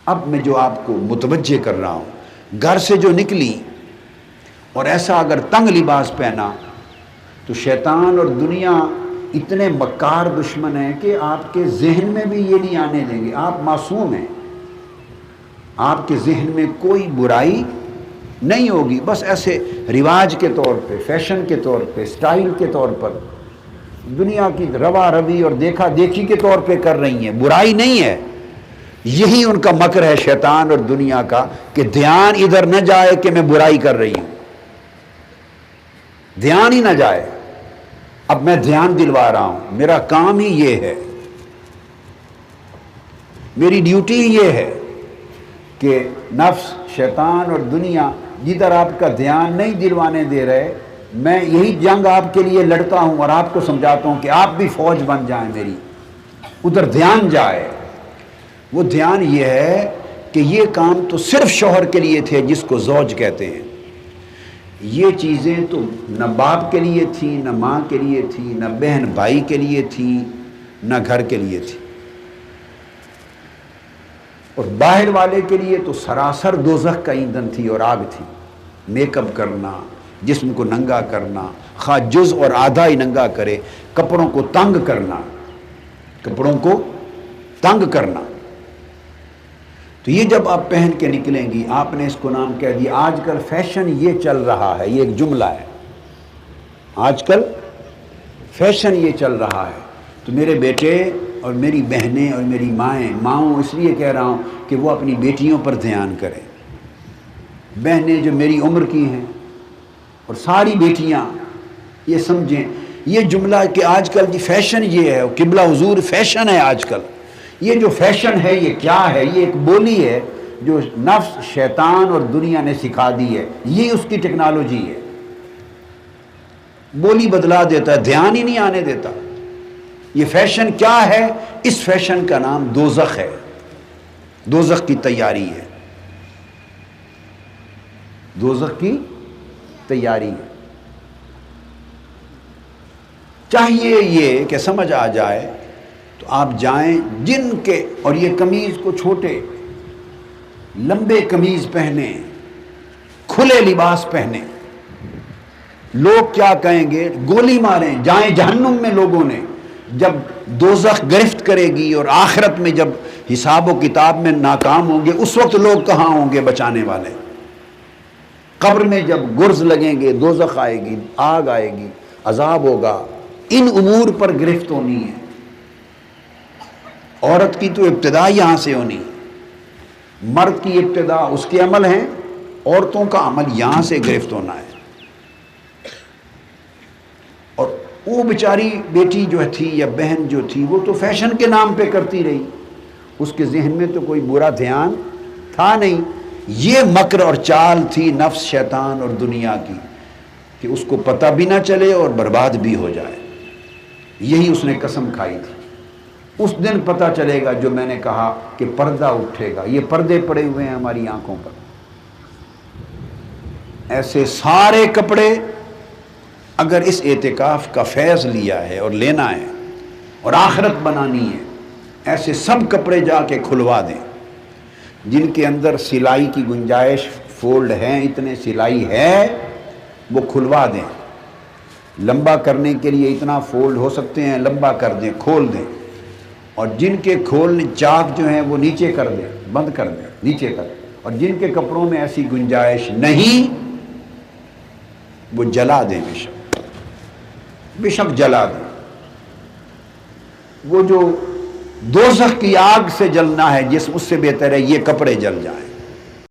اب میں جو آپ کو متوجہ کر رہا ہوں، گھر سے جو نکلی اور ایسا اگر تنگ لباس پہنا تو شیطان اور دنیا اتنے مکار دشمن ہیں کہ آپ کے ذہن میں بھی یہ نہیں آنے دیں گے. آپ معصوم ہیں، آپ کے ذہن میں کوئی برائی نہیں ہوگی، بس ایسے رواج کے طور پہ، فیشن کے طور پہ، سٹائل کے طور پر، دنیا کی روا روی اور دیکھا دیکھی کے طور پہ کر رہی ہیں، برائی نہیں ہے. یہی ان کا مکر ہے شیطان اور دنیا کا کہ دھیان ادھر نہ جائے کہ میں برائی کر رہی ہوں، دھیان ہی نہ جائے. اب میں دھیان دلوا رہا ہوں، میرا کام ہی یہ ہے، میری ڈیوٹی یہ ہے کہ نفس، شیطان اور دنیا جدھر آپ کا دھیان نہیں دلوانے دے رہے، میں یہی جنگ آپ کے لیے لڑتا ہوں اور آپ کو سمجھاتا ہوں کہ آپ بھی فوج بن جائیں میری، ادھر دھیان جائے. وہ دھیان یہ ہے کہ یہ کام تو صرف شوہر کے لیے تھے جس کو زوج کہتے ہیں. یہ چیزیں تو نہ باپ کے لیے تھی، نہ ماں کے لیے تھی، نہ بہن بھائی کے لیے تھی، نہ گھر کے لیے تھی. اور باہر والے کے لیے تو سراسر دوزخ کا ایندھن تھی اور آگ تھی. میک اپ کرنا، جسم کو ننگا کرنا، خواہ جز اور آدھا ہی ننگا کرے، کپڑوں کو تنگ کرنا، کپڑوں کو تنگ کرنا. تو یہ جب آپ پہن کے نکلیں گی، آپ نے اس کو نام کہہ دیا. آج کل فیشن یہ چل رہا ہے، یہ ایک جملہ ہے، آج کل فیشن یہ چل رہا ہے. تو میرے بیٹے اور میری بہنیں اور میری ماؤں اس لیے کہہ رہا ہوں کہ وہ اپنی بیٹیوں پر دھیان کریں. بہنیں جو میری عمر کی ہیں اور ساری بیٹیاں یہ سمجھیں یہ جملہ کہ آج کل کی فیشن یہ ہے، قبلہ حضور فیشن ہے آج کل. یہ جو فیشن ہے یہ کیا ہے؟ یہ ایک بولی ہے جو نفس، شیطان اور دنیا نے سکھا دی ہے. یہ اس کی ٹیکنالوجی ہے، بولی بدلا دیتا ہے، دھیان ہی نہیں آنے دیتا. یہ فیشن کیا ہے؟ اس فیشن کا نام دوزخ ہے، دوزخ کی تیاری ہے، دوزخ کی تیاری ہے. چاہیے یہ کہ سمجھ آ جائے تو آپ جائیں جن کے، اور یہ قمیض کو چھوٹے لمبے قمیض پہنیں، کھلے لباس پہنیں. لوگ کیا کہیں گے؟ گولی ماریں، جائیں جہنم میں. لوگوں نے جب دوزخ گرفت کرے گی اور آخرت میں جب حساب و کتاب میں ناکام ہوں گے، اس وقت لوگ کہاں ہوں گے بچانے والے؟ قبر میں جب گرز لگیں گے، دوزخ آئے گی، آگ آئے گی، عذاب ہوگا. ان امور پر گرفت ہونی ہے. عورت کی تو ابتدا یہاں سے ہونی ہے، مرد کی ابتدا اس کے عمل ہیں، عورتوں کا عمل یہاں سے گرفت ہونا ہے. اور وہ بیچاری بیٹی جو تھی یا بہن جو تھی وہ تو فیشن کے نام پہ کرتی رہی، اس کے ذہن میں تو کوئی برا دھیان تھا نہیں. یہ مکر اور چال تھی نفس، شیطان اور دنیا کی کہ اس کو پتہ بھی نہ چلے اور برباد بھی ہو جائے. یہی اس نے قسم کھائی تھی. اس دن پتہ چلے گا جو میں نے کہا کہ پردہ اٹھے گا. یہ پردے پڑے ہوئے ہیں ہماری آنکھوں پر، ایسے سارے کپڑے. اگر اس اعتکاف کا فیض لیا ہے اور لینا ہے اور آخرت بنانی ہے، ایسے سب کپڑے جا کے کھلوا دیں جن کے اندر سلائی کی گنجائش، فولڈ ہیں، اتنے سلائی ہے وہ کھلوا دیں. لمبا کرنے کے لیے اتنا فولڈ ہو سکتے ہیں، لمبا کر دیں، کھول دیں. اور جن کے کھولنے چاک جو ہیں وہ نیچے کر دیں، بند کر دیں، نیچے کر دیں. اور جن کے کپڑوں میں ایسی گنجائش نہیں وہ جلا دیں، بے شک جلا دیں. وہ جو دوزخ کی آگ سے جلنا ہے جس، اس سے بہتر ہے یہ کپڑے جل جائیں.